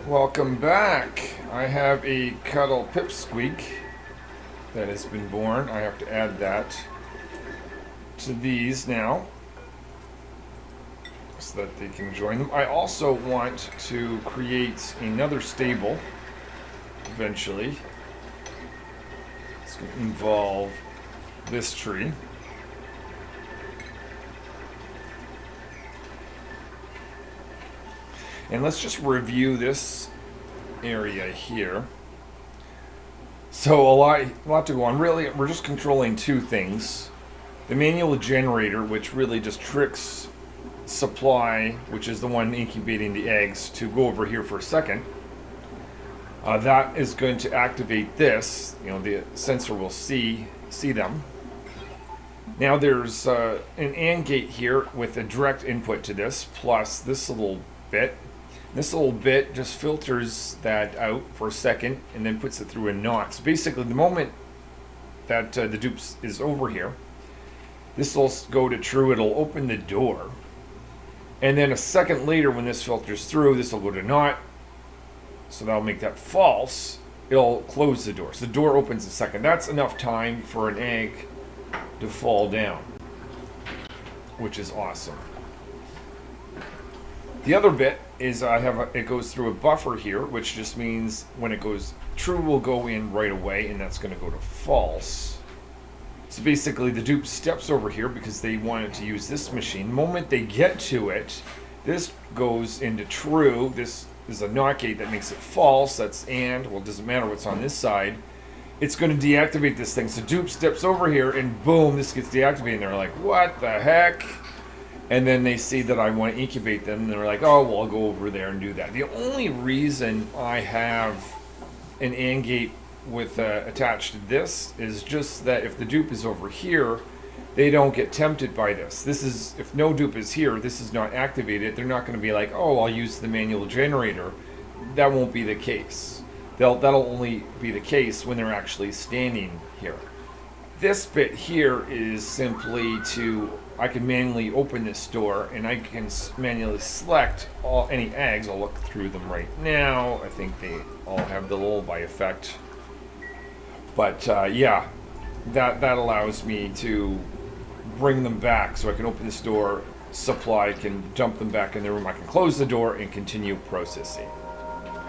Welcome back. I have a cuddle pipsqueak that has been born. I have to add that to these now so that they can join them. I also want to create another stable eventually. It's going to involve this tree. And let's just review this area here. So a lot to go on. Really, we're just controlling two things. The manual generator, which really just tricks supply, which is the one incubating the eggs, to go over here for a second. That is going to activate this. You know, the sensor will see them. Now there's an AND gate here with a direct input to this, plus this little bit. This little bit just filters that out for a second and then puts it through a NOT. So basically, the moment that the dups is over here, this will go to true, it'll open the door. And then a second later, when this filters through, this will go to NOT. So that'll make that false. It'll close the door. So the door opens a second. That's enough time for an egg to fall down, which is awesome. The other bit is it goes through a buffer here, which just means when it goes true will go in right away, and that's going to go to false. So basically the dupe steps over here because they wanted to use this machine. The moment they get to it, this goes into true. This is a NOT gate that makes it false. That's AND. Well, it doesn't matter what's on this side. It's going to deactivate this thing. So dupe steps over here, and boom, this gets deactivated. And they're like, what the heck? And then they see that I want to incubate them, and they're like, oh, well, I'll go over there and do that. The only reason I have an AND gate with attached to this is just that if the dupe is over here, they don't get tempted by this. This is, if no dupe is here, this is not activated, they're not going to be like, oh, I'll use the manual generator. That won't be the case. That'll only be the case when they're actually standing here. This bit here is simply I can manually open this door, and I can manually select any eggs. I'll look through them right now. I think they all have the lullaby effect. But yeah, that allows me to bring them back, so I can open this door, supply can dump them back in the room. I can close the door and continue processing.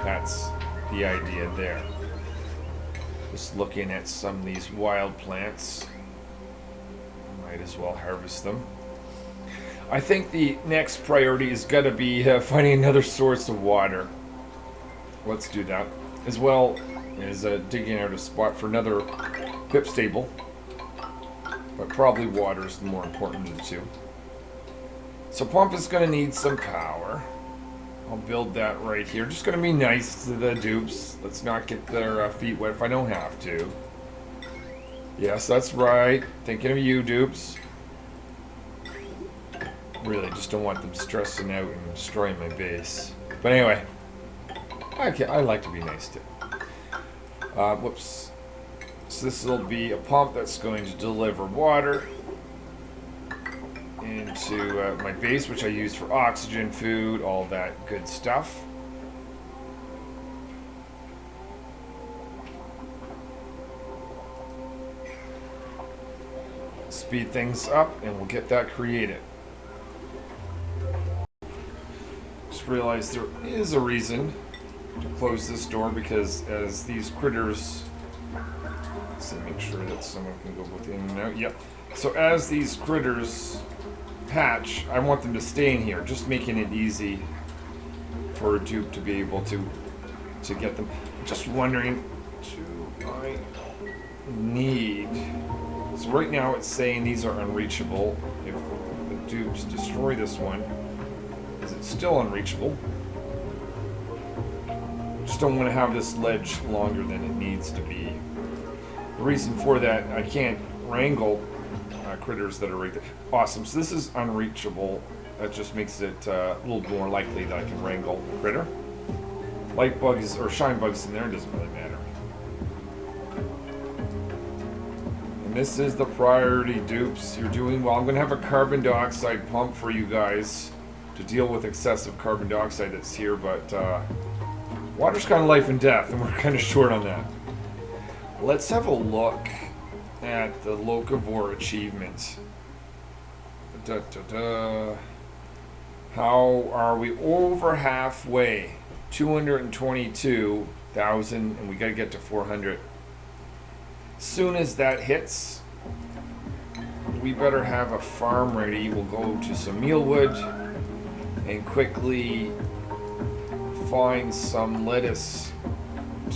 That's the idea there. Just looking at some of these wild plants. Might as well harvest them. I think the next priority is going to be finding another source of water. Let's do that. As well as digging out a spot for another pip stable. But probably water is the more important of the two. So pump is going to need some power. I'll build that right here. Just going to be nice to the dupes. Let's not get their feet wet if I don't have to. Yes, that's right. Thinking of you, dupes. Really, just don't want them stressing out and destroying my base. But anyway, I like to be nice too. Whoops. So this will be a pump that's going to deliver water into my base, which I use for oxygen, food, all that good stuff. Speed things up, and we'll get that created. Just realized there is a reason to close this door, because as these critters, let's make sure that someone can go both in and out. Yep. So as these critters hatch, I want them to stay in here, just making it easy for a dupe to be able to get them. Just wondering, do I need? So right now it's saying these are unreachable. If the dupes destroy this one, is it still unreachable? Just don't want to have this ledge longer than it needs to be. The reason for that, I can't wrangle critters that are right there. Awesome, so this is unreachable. That just makes it a little more likely that I can wrangle a critter. Light bugs or shine bugs in there, it doesn't really matter. And this is the priority, dupes. You're doing well. I'm going to have a carbon dioxide pump for you guys to deal with excessive carbon dioxide that's here, but Water's kind of life and death, and we're kind of short on that. Let's have a look at the locavore achievement. Da, da, da. How are we? Over halfway. 222,000, and we got to get to 400. Soon as that hits, we better have a farm ready. We'll go to some mealwood and quickly find some lettuce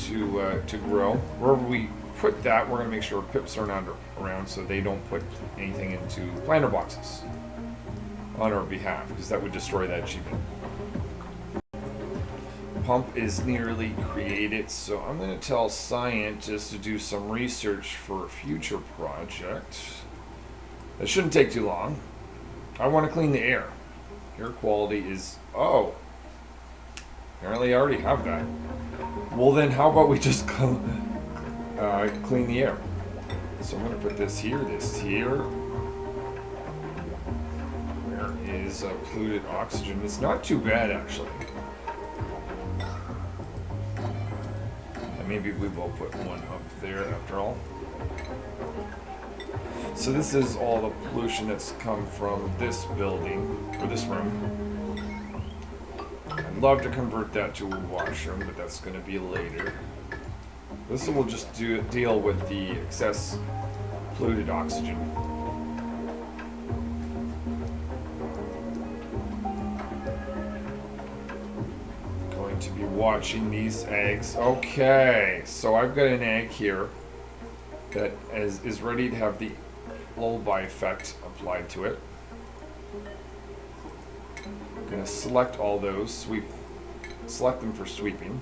to grow. Wherever we put that, we're going to make sure pips are not around so they don't put anything into planter boxes on our behalf, because that would destroy that achievement. Pump is nearly created, so I'm going to tell scientists to do some research for a future project. That shouldn't take too long. I want to clean the air. Air quality is... Oh. Apparently I already have that. Well then, how about we just clean the air? So I'm going to put this here, this here. Where is polluted oxygen? It's not too bad, actually. And maybe we will put one up there after all. So this is all the pollution that's come from this building, or this room. I'd love to convert that to a washroom, but that's going to be later. This will just deal with the excess polluted oxygen. Going to be watching these eggs. Okay, so I've got an egg here that is ready to have the lullaby effect applied to it. I'm going to select all those, select them for sweeping.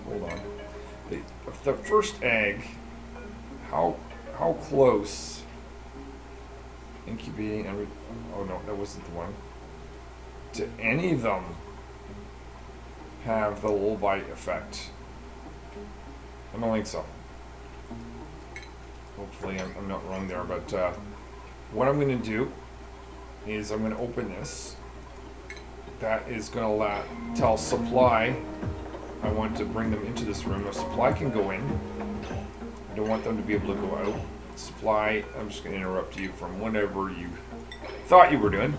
Hold on. The first egg, how close? Incubating and oh no, that wasn't the one. Do any of them have the lullaby effect? I don't think so. Hopefully I'm not wrong there, but what I'm going to do is I'm going to open this. That is going to tell supply I want to bring them into this room. Now supply can go in. I don't want them to be able to go out. Supply, I'm just going to interrupt you from whatever you thought you were doing.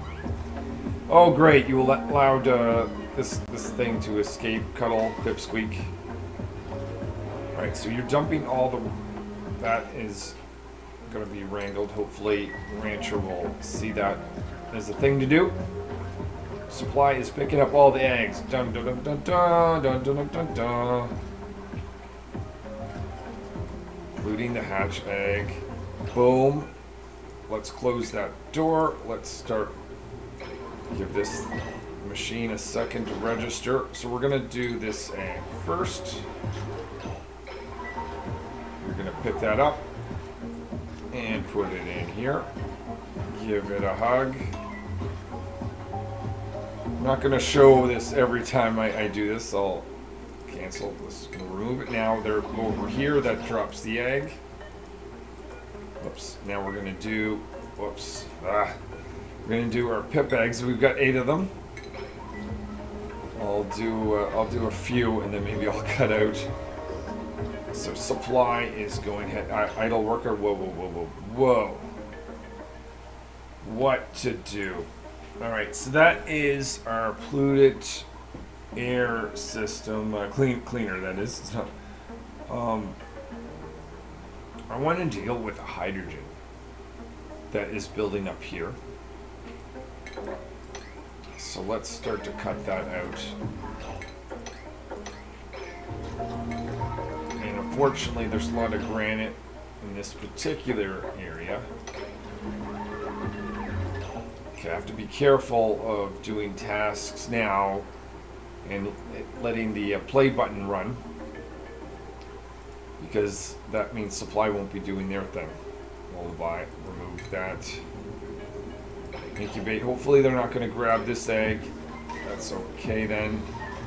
Oh great, you allowed this thing to escape. Cuddle, pipsqueak. Alright, so you're dumping all the... That is going to be wrangled. Hopefully Rancher will see that as a thing to do. Supply is picking up all the eggs. Dun dun dun dun dun dun dun dun dun. Including the hatch egg. Boom. Let's close that door. Let's start. Give this machine a second to register. So we're going to do this egg first. You're going to pick that up and put it in here. Give it a hug. I'm not going to show this every time I do this. I'll cancel this. We'll remove it now. They're over here. That drops the egg. Whoops. Now we're going to do... Whoops. We're going to do our pip eggs. We've got 8 of them. I'll do a few and then maybe I'll cut out. So supply is going ahead. Idle worker. Whoa, whoa, whoa, whoa, whoa. What to do? Alright, so that is our polluted air system, cleaner that is. It's not, I want to deal with the hydrogen that is building up here. So let's start to cut that out. And unfortunately there's a lot of granite in this particular area. I have to be careful of doing tasks now and letting the play button run, because that means supply won't be doing their thing. Lullaby, remove that. Incubate. Hopefully they're not going to grab this egg. That's okay then.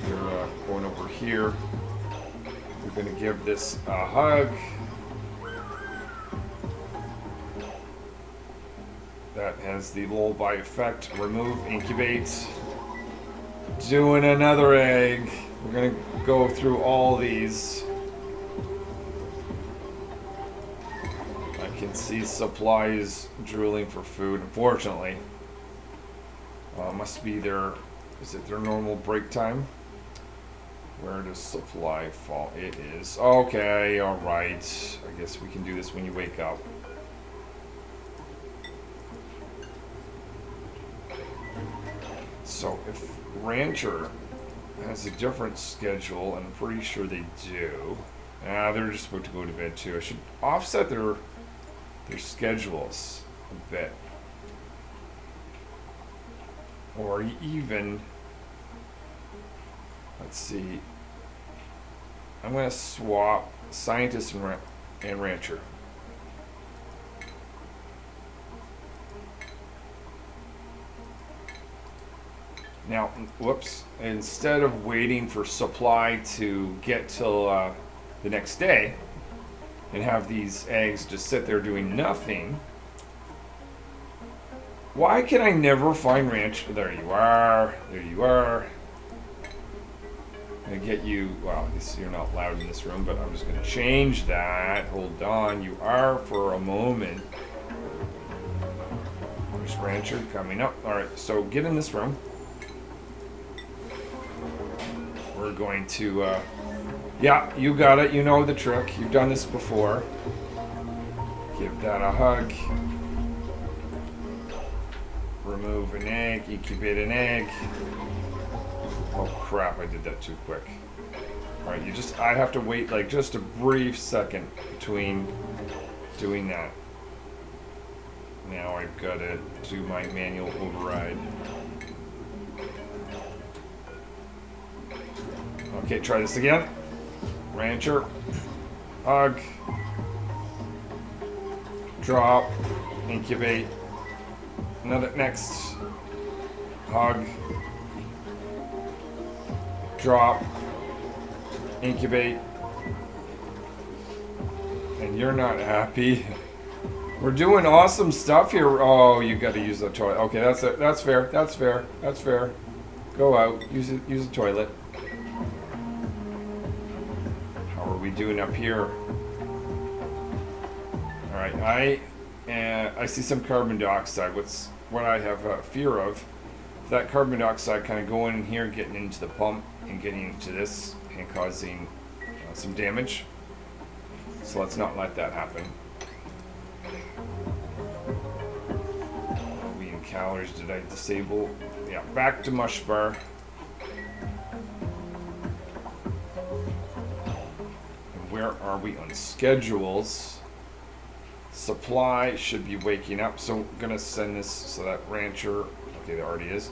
You're going over here. We're going to give this a hug. That has the lullaby effect. Remove, incubate. Doing another egg. We're gonna go through all these. I can see supplies drooling for food, unfortunately. Must be their, is it their normal break time? Where does supply fall? It is. Okay, alright. I guess we can do this when you wake up. So if Rancher has a different schedule, and I'm pretty sure they do. They're just about to go to bed too. I should offset their schedules a bit. Or even, let's see, I'm going to swap Scientist and Rancher. Now, whoops, instead of waiting for supply to get till the next day and have these eggs just sit there doing nothing, why can I never find Rancher? There you are. There you are. I'm going to get you, well, you're not loud in this room, but I'm just going to change that. Hold on. You are for a moment. There's Rancher coming up. All right, so get in this room. We're going to, yeah, you got it. You know the trick. You've done this before. Give that a hug. Remove an egg. Incubate an egg. Oh crap, I did that too quick. Alright, I have to wait like just a brief second between doing that. Now I've got to do my manual override. Okay, try this again. Rancher. Hug. Drop. Incubate. Another next. Hug. Drop. Incubate. And you're not happy. We're doing awesome stuff here. Oh, you got to use the toilet. Okay, that's it. That's fair. That's fair. That's fair. Go out. Use the toilet. How are we doing up here? All right, I see some carbon dioxide. What I have fear of? That carbon dioxide kind of going in here, getting into the pump, and getting into this, and causing some damage. So let's not let that happen. We in calories, did I disable? Yeah, back to mush bar. And where are we on schedules? Supply should be waking up, so I'm gonna send this so that Rancher, okay, there already is.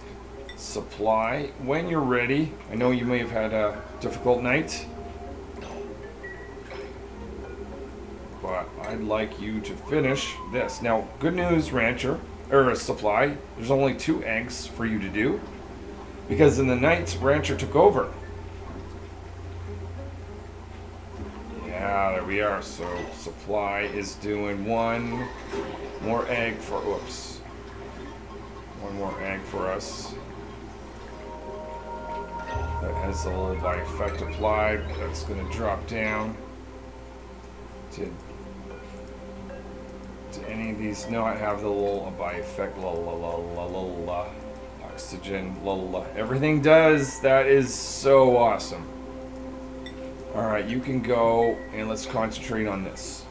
Supply, when you're ready. I know you may have had a difficult night, but I'd like you to finish this. Now, good news, Rancher, or Supply, there's only 2 eggs for you to do, because in the night, Rancher took over. Yeah, there we are. So Supply is doing 1 more egg for, whoops. 1 more egg for us. That has the lullaby effect applied. That's going to drop down. Did any of these not have the lullaby effect? La la la la la la. Oxygen, la la. Everything does. That is so awesome. Alright, you can go and let's concentrate on this.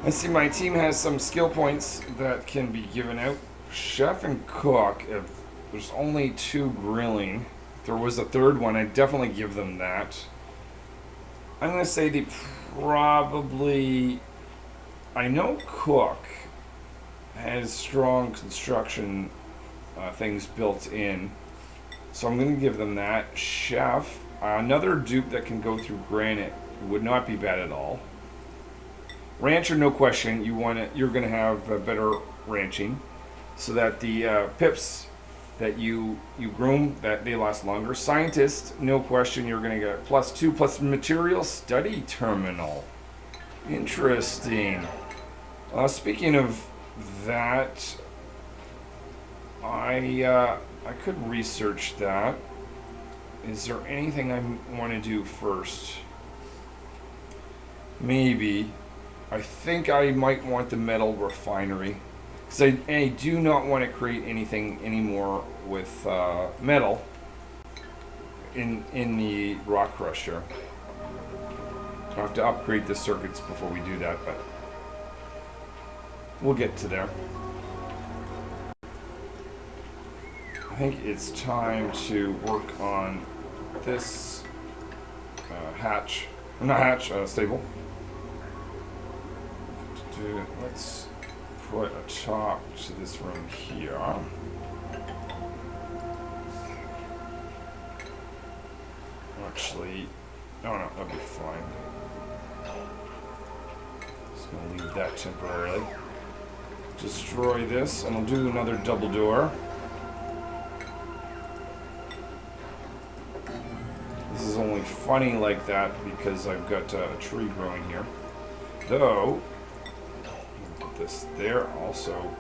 I see my team has some skill points that can be given out. Chef and cook, if there's only 2 grilling. If there was a 3rd one, I'd definitely give them that. I'm going to say they probably... I know cook has strong construction things built in. So I'm going to give them that. Chef, another dupe that can go through granite would not be bad at all. Rancher, no question, you're going to have better ranching, so that the pips that you groom, that they last longer. Scientist, no question, you're going to get +2 plus material study terminal. Interesting. Speaking of that I could research that. Is there anything I want to do first? Maybe. I think I might want the metal refinery. Because I do not want to create anything anymore with metal in the rock crusher. I'll have to upgrade the circuits before we do that, but we'll get to there. I think it's time to work on this stable. Let's put a top to this room here. Actually, oh no, that'll be fine. Just gonna leave that temporarily. Destroy this, and I'll do another double door. This is only funny like that because I've got a tree growing here. Though, put this there also.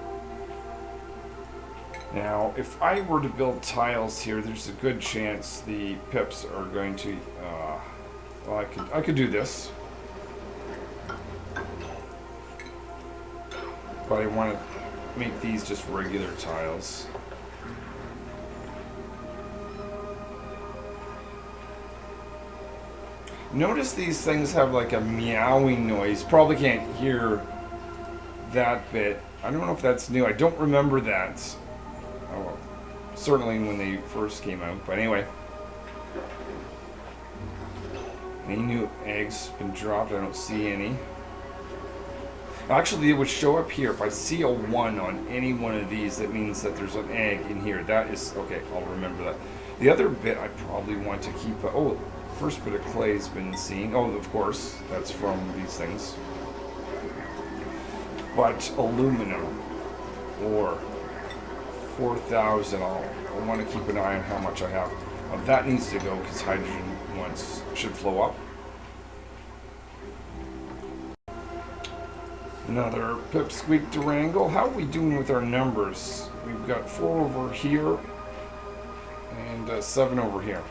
Now, if I were to build tiles here, there's a good chance the pips are going to. Well, I could do this, but I want to make these just regular tiles. Notice these things have like a meowing noise. Probably can't hear that bit. I don't know if that's new. I don't remember that. Oh, certainly when they first came out. But anyway. Any new eggs been dropped? I don't see any. Actually, it would show up here. If I see a 1 on any one of these, that means that there's an egg in here. That is... Okay, I'll remember that. The other bit I probably want to keep... Oh, first bit of clay's been seen. Oh, of course. That's from these things. But aluminum ore, 4,000. I want to keep an eye on how much I have. That needs to go because hydrogen once should flow up. Another pipsqueak to wrangle. How are we doing with our numbers? We've got 4 over here and 7 over here.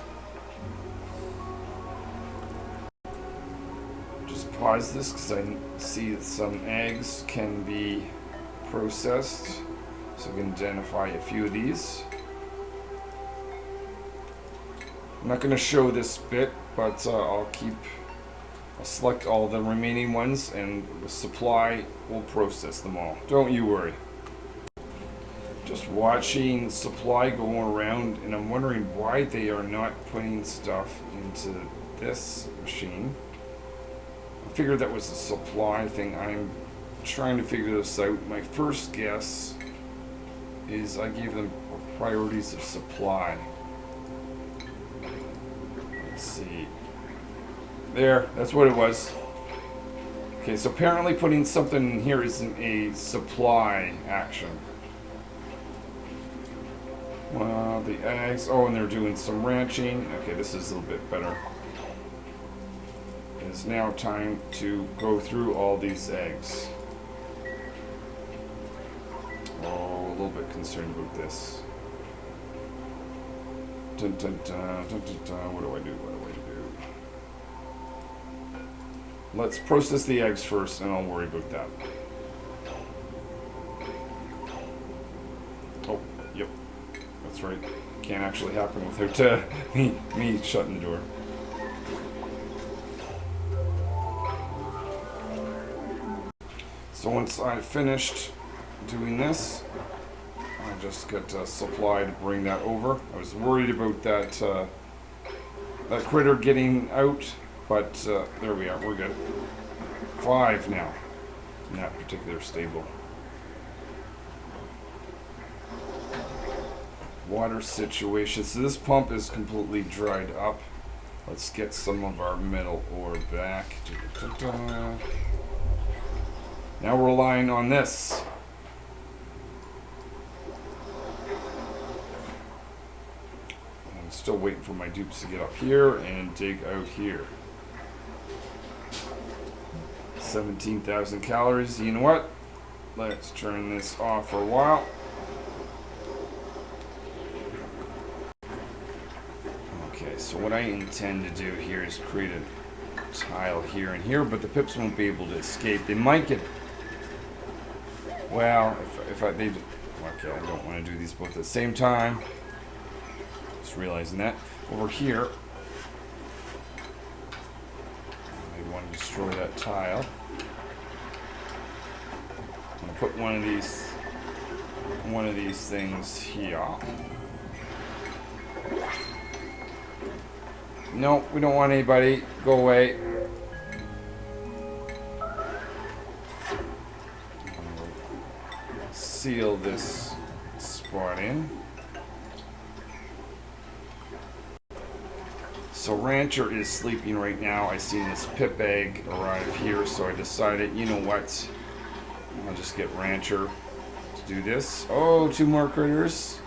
Just pause this because I see that some eggs can be processed. So we can identify a few of these. I'm not going to show this bit, but I'll select all the remaining ones, and the supply will process them all. Don't you worry. Just watching supply go around, and I'm wondering why they are not putting stuff into this machine. I figured that was a supply thing. I'm trying to figure this out. My first guess is I gave them priorities of supply. Let's see. There, that's what it was. Okay, so apparently putting something in here isn't a supply action. Well, the eggs. Oh, and they're doing some ranching. Okay, this is a little bit better. It's now time to go through all these eggs. Oh, a little bit concerned about this. Dun, dun, dun, dun, dun, dun. What do I do? What do I do? Let's process the eggs first, and I'll worry about that. Oh, yep. That's right. Can't actually happen without me shutting the door. So once I finished doing this, I just got supply to bring that over. I was worried about that that critter getting out, but there we are. We're good. 5 now in that particular stable. Water situation. So this pump is completely dried up. Let's get some of our metal ore back. Now we're relying on this. I'm still waiting for my dupes to get up here and dig out here. 17,000 calories. You know what? Let's turn this off for a while. Okay, so what I intend to do here is create a tile here and here, but the pips won't be able to escape. They might get... Well, if they... Okay, I don't want to do these both at the same time. Just realizing that. Over here, I want to destroy that tile. I'm going to put one of these things here. No, we don't want anybody. Go away. Seal this spot in. So Rancher is sleeping right now. I seen this pip egg arrive here, so I decided, you know what? I'll just get Rancher to do this. Oh, 2 more critters.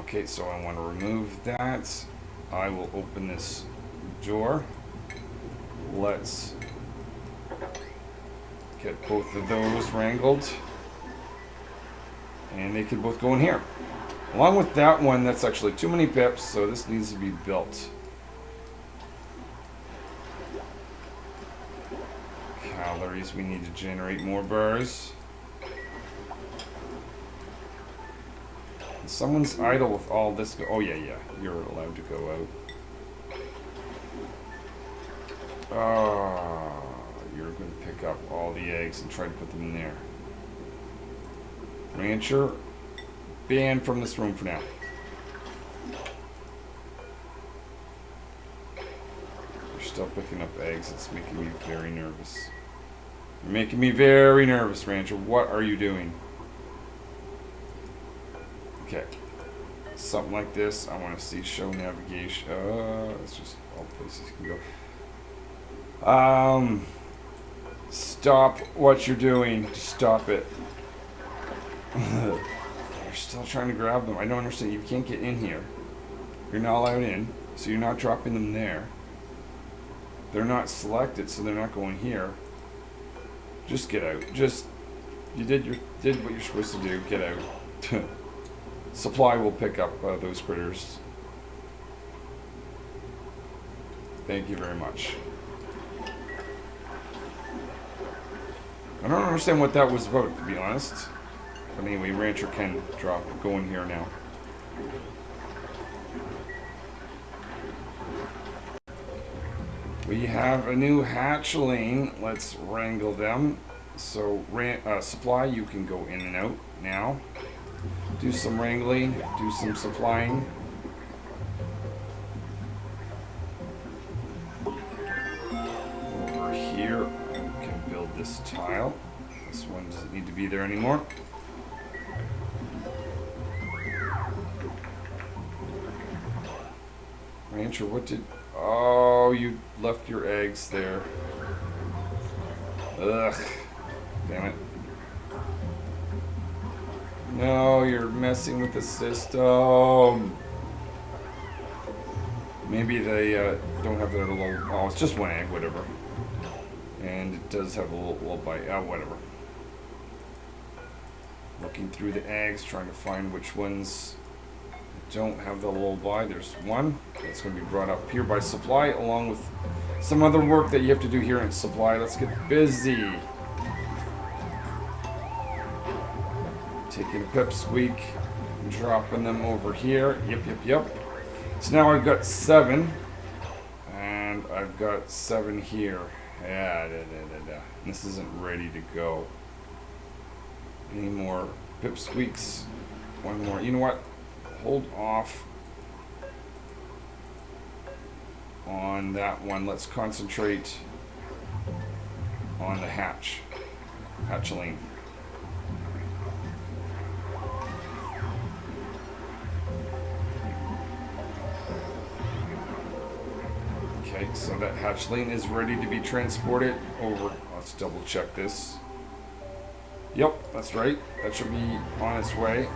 Okay, so I want to remove that. I will open this door. Let's get both of those wrangled. And they can both go in here. Along with that one, that's actually too many pips, so this needs to be built. Calories, we need to generate more bars. Someone's idle with all this. Oh, yeah, you're allowed to go out. Oh, you're going to pick up all the eggs and try to put them in there. Rancher, banned from this room for now. You're still picking up eggs. It's making me very nervous. You're making me very nervous, Rancher. What are you doing? Okay, something like this. I want to see show navigation. It's just all places you can go. Stop what you're doing. Stop it. You're still trying to grab them. I don't understand. You can't get in here. You're not allowed in, so you're not dropping them there. They're not selected, so they're not going here. Just get out. You did what you're supposed to do. Get out. Supply will pick up those critters. Thank you very much. I don't understand what that was about, to be honest. But anyway, Rancher can go in here now. We have a new hatchling. Let's wrangle them. So, Supply, you can go in and out now. Do some wrangling, do some supplying. Over here, we can build this tile. This one doesn't need to be there anymore. Rancher, what did... Oh, you left your eggs there. Ugh. Damn it. No, you're messing with the system. Maybe they don't have that little... Oh, it's just one egg, whatever. And it does have a little bite. Whatever. Looking through the eggs, trying to find which ones don't have the little bite. There's one that's going to be brought up here by Supply, along with some other work that you have to do here in Supply. Let's get busy. Taking a pipsqueak, dropping them over here. Yep. So now I've got 7, and I've got 7 here. Yeah, This isn't ready to go. Any more pipsqueaks? One more. You know what? Hold off on that one. Let's concentrate on the hatchling. Okay, so that hatchling is ready to be transported over. Let's double check this. Yep, that's right. That should be on its way.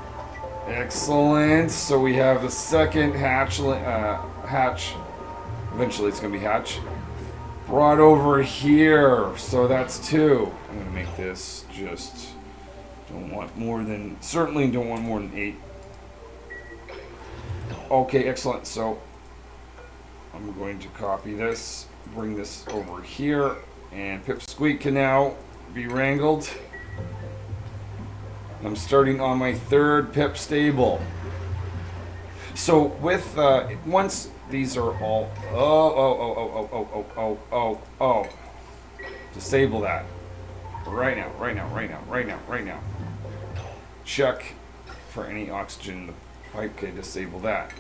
Excellent. So we have the second hatch. Eventually it's going to be hatch. brought over here. So that's 2. I'm gonna make this just, don't want more than, certainly don't want more than 8. Okay, excellent. So I'm going to copy this, bring this over here, and Pipsqueak can now be wrangled. I'm starting on my 3rd pip stable. So with once these are all disable that right now. Check for any oxygen in the pipe. Okay, disable that,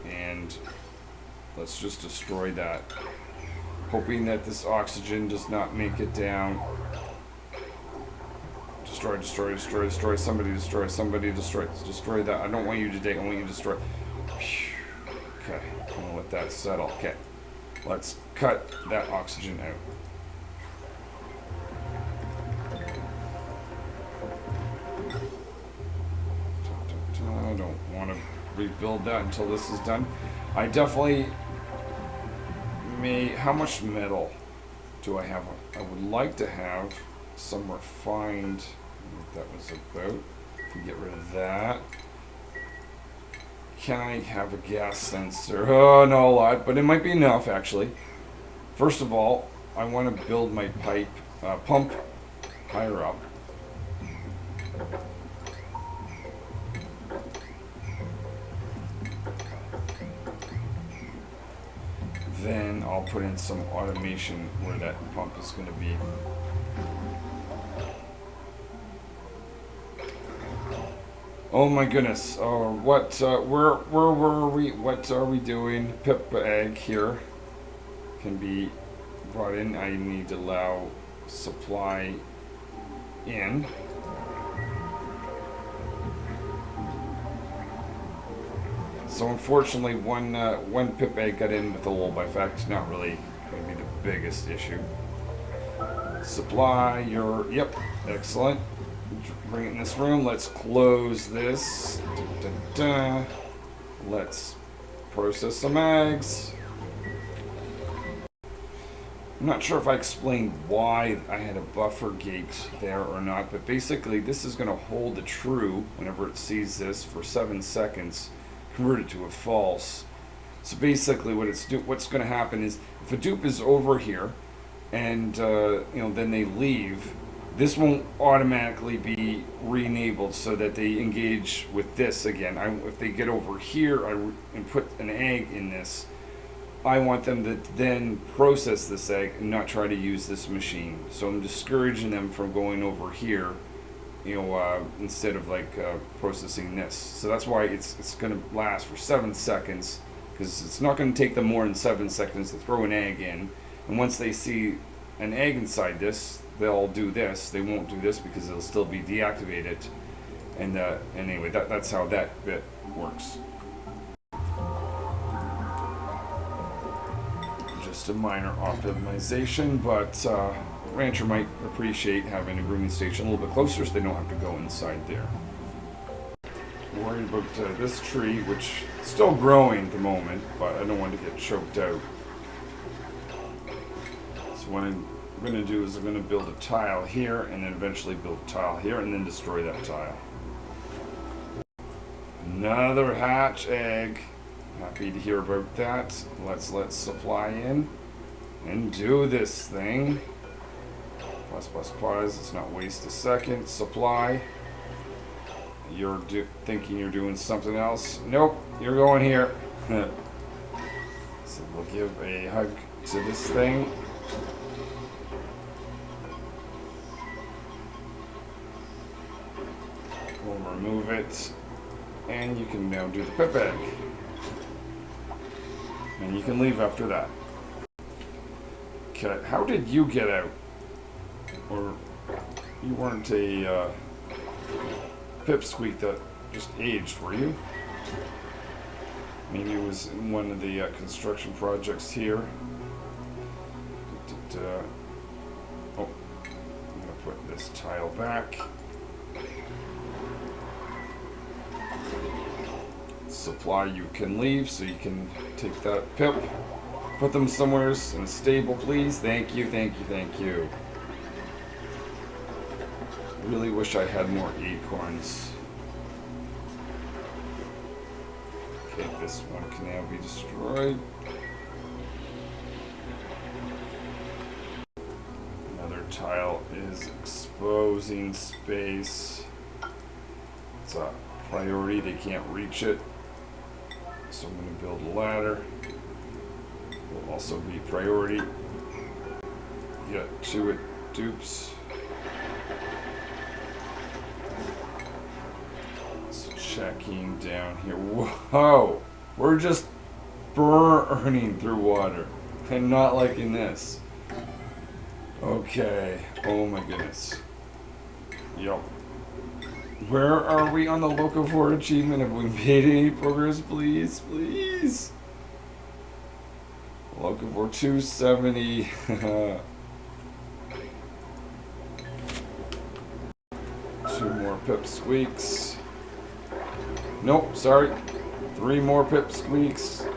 and let's just destroy that, hoping that this oxygen does not make it down. Destroy, somebody destroy that. I don't want you to dig, I want you to destroy. Okay, I'm gonna let that settle. Okay, let's cut that oxygen out. I don't want to rebuild that until this is done. I definitely may, how much metal do I have? I would like to have some refined, what that was about. Get rid of that. Can I have a gas sensor? Oh, not a lot, but it might be enough actually. First of all, I want to build my pipe pump higher up. Then I'll put in some automation where that pump is going to be. Oh my goodness! Oh, what? Where were we? What are we doing? Pip egg here can be brought in. I need to allow supply in. So unfortunately, one pip egg got in with a lull by fact. Not really going to be the biggest issue. Supply your, yep, excellent. Bring it in this room. Let's close this. Let's process some eggs. I'm not sure if I explained why I had a buffer gate there or not, but basically this is going to hold the true whenever it sees this for 7 seconds, convert it to a false. So basically what's going to happen is if a dupe is over here and then they leave, this won't automatically be re-enabled so that they engage with this again. If they get over here and put an egg in this, I want them to then process this egg and not try to use this machine. So I'm discouraging them from going over here, instead of processing this. So that's why it's going to last for 7 seconds, because it's not going to take them more than 7 seconds to throw an egg in. And once they see an egg inside this, they'll do this. They won't do this because it'll still be deactivated. And anyway, that's how that bit works. Just a minor optimization, but rancher might appreciate having a grooming station a little bit closer so they don't have to go inside there. Worried about this tree, which is still growing at the moment, but I don't want to get choked out. So what I'm going to do is I'm going to build a tile here, and then eventually build a tile here, and then destroy that tile. Another hatch egg. Happy to hear about that. Let's let supply in and do this thing. Pause. Let's not waste a second. Supply. You're thinking you're doing something else. Nope, you're going here. So we'll give a hug to this thing. We'll remove it. And you can now do the pip egg. And you can leave after that. Okay, how did you get out? Or you weren't a pipsqueak that just aged, were you? Maybe it was in one of the construction projects here. Oh, I'm gonna put this tile back. Supply you can leave, so you can take that pip. Put them somewhere in a stable, please. Thank you, thank you, thank you. Really wish I had more acorns. Okay, this one can now be destroyed. Another tile is exposing space. It's a priority, they can't reach it. So I'm going to build a ladder. Will also be priority. Get to it, dupes. So checking down here. Whoa! We're just burning through water. I'm not liking this. Okay. Oh my goodness. Yup. Where are we on the Locavore achievement? Have we made any progress? Please, please. Locavore 270. 2 more pipsqueaks. Nope, sorry. 3 more pipsqueaks.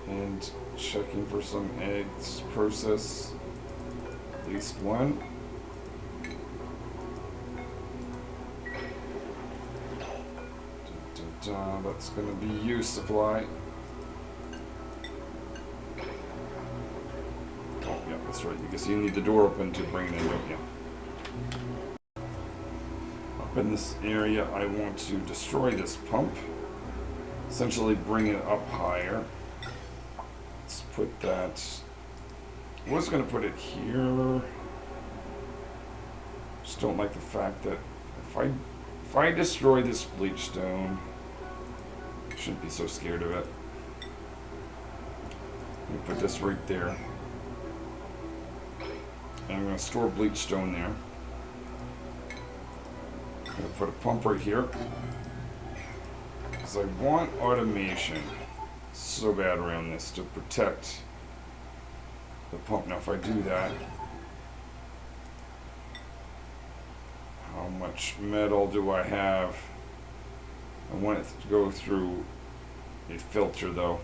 And checking for some eggs process. At least 1. That's going to be use supply. Oh, yeah, that's right. Because you need the door open to bring it in, don't you? Up in this area, I want to destroy this pump. Essentially bring it up higher. Let's put that... I was going to put it here. Just don't like the fact that if I destroy this bleach stone, I shouldn't be so scared of it. Let me put this right there. And I'm going to store bleach stone there. I'm going to put a pump right here. Because I want automation so bad around this to protect the pump. Now if I do that, how much metal do I have? I want it to go through a filter though.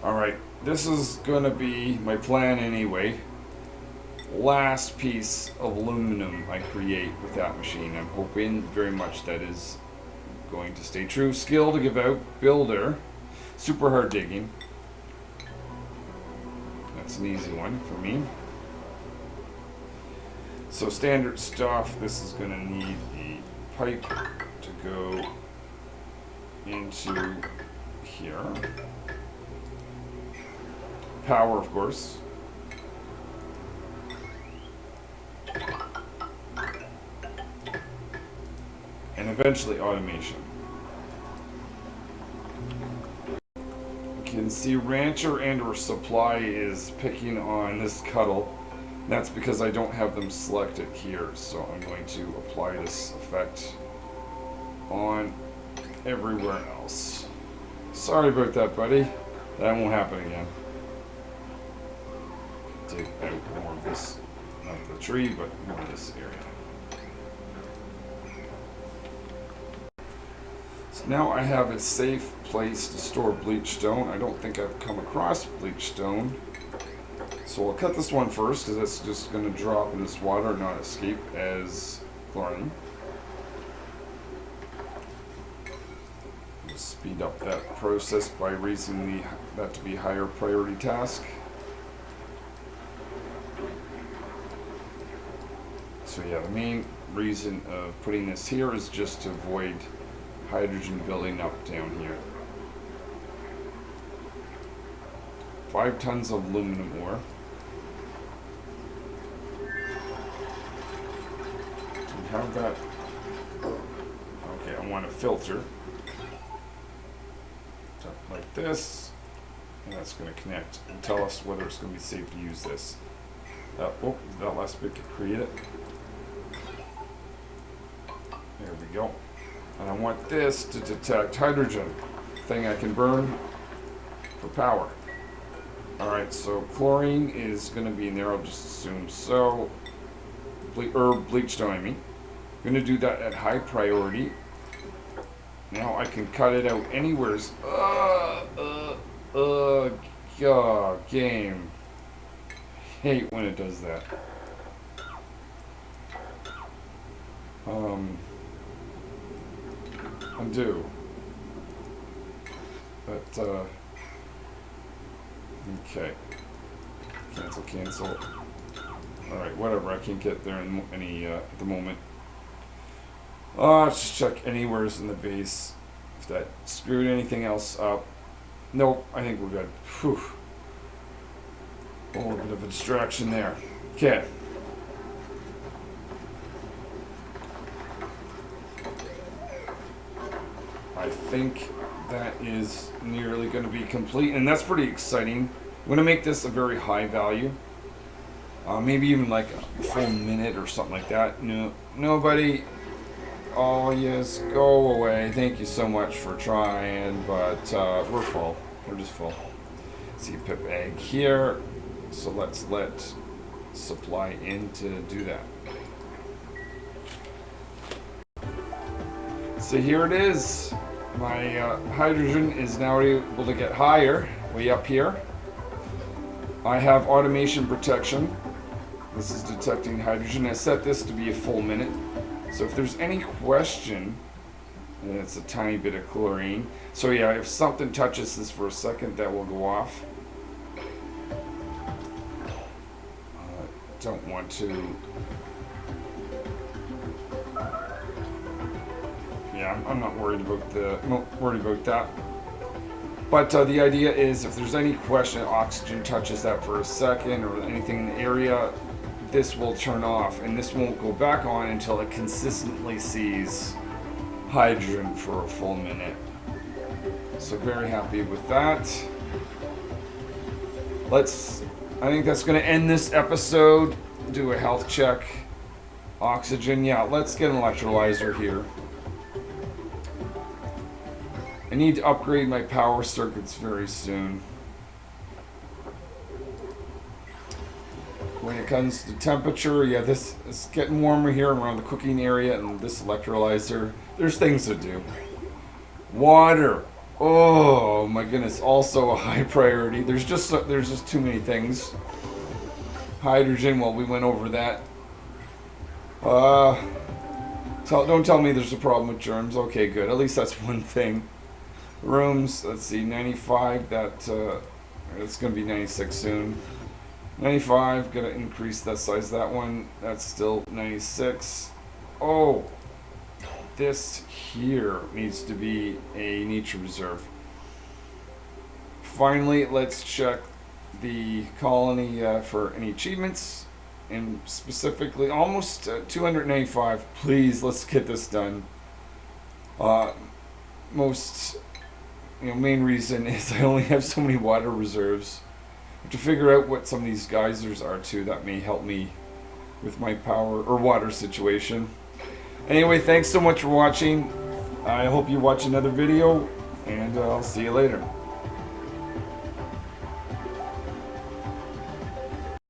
Alright, this is going to be my plan anyway. Last piece of aluminum I create with that machine. I'm hoping very much that is going to stay true. Skill to give out, builder, super hard digging. That's an easy one for me. So standard stuff, this is going to need a pipe to go into here. Power, of course. And eventually automation. You can see rancher and or supply is picking on this cuddle. That's because I don't have them selected here, so I'm going to apply this effect on everywhere else. Sorry about that, buddy. That won't happen again. Take out more of this, not the tree, but more of this area. So now I have a safe place to store bleach stone. I don't think I've come across bleach stone. So I'll cut this one first, because that's just going to drop in this water and not escape as chlorine. We'll speed up that process by raising that to be a higher priority task. So yeah, the main reason of putting this here is just to avoid hydrogen building up down here. 5 tons of aluminum ore. Have that. Okay, I want a filter like this, and that's going to connect and tell us whether it's going to be safe to use this. Oh, that last bit to create it. There we go. And I want this to detect hydrogen, thing I can burn for power. Alright, so chlorine is going to be in there, I'll just assume so. Bleach stone, I mean. I'm going to do that at high priority. Now I can cut it out anywheres. God, game. Hate when it does that. Undo. But, okay. Cancel. Alright, whatever, I can't get there in any, at the moment. Let's just check anywheres in the base. If that screwed anything else up. Nope, I think we're good. Whew. A little bit of a distraction there. Okay. I think that is nearly going to be complete, and that's pretty exciting. I'm going to make this a very high value. Maybe even like a full minute or something like that. No, nobody. Oh yes, go away. Thank you so much for trying, but we're full. We're just full. See, pip egg here. So let's let supply in to do that. So here it is. My hydrogen is now able to get higher, way up here. I have automation protection. This is detecting hydrogen. I set this to be a full minute. So if there's any question, and it's a tiny bit of chlorine. So yeah, if something touches this for a second, that will go off. Don't want to. Yeah, I'm not worried about that. But the idea is, if there's any question, oxygen touches that for a second or anything in the area, this will turn off, and this won't go back on until it consistently sees hydrogen for a full minute. So very happy with that. I think that's going to end this episode. Do a health check. Oxygen, yeah, let's get an electrolyzer here. I need to upgrade my power circuits very soon. When it comes to temperature, yeah, this is getting warmer here around the cooking area, and this electrolyzer, there's things to do. Water, oh my goodness, also a high priority. There's just too many things. Hydrogen, well, we went over that. Don't tell me there's a problem with germs. Okay, good. At least that's one thing. Rooms, let's see, 95. It's going to be 96 soon. 95, gonna increase that size. That one, that's still 96. Oh, this here needs to be a nature reserve. Finally, let's check the colony for any achievements, and specifically almost 295. Please, let's get this done. Main reason is I only have so many water reserves. To figure out what some of these geysers are too, that may help me with my power or water situation. Anyway, thanks so much for watching. I hope you watch another video, and I'll see you later.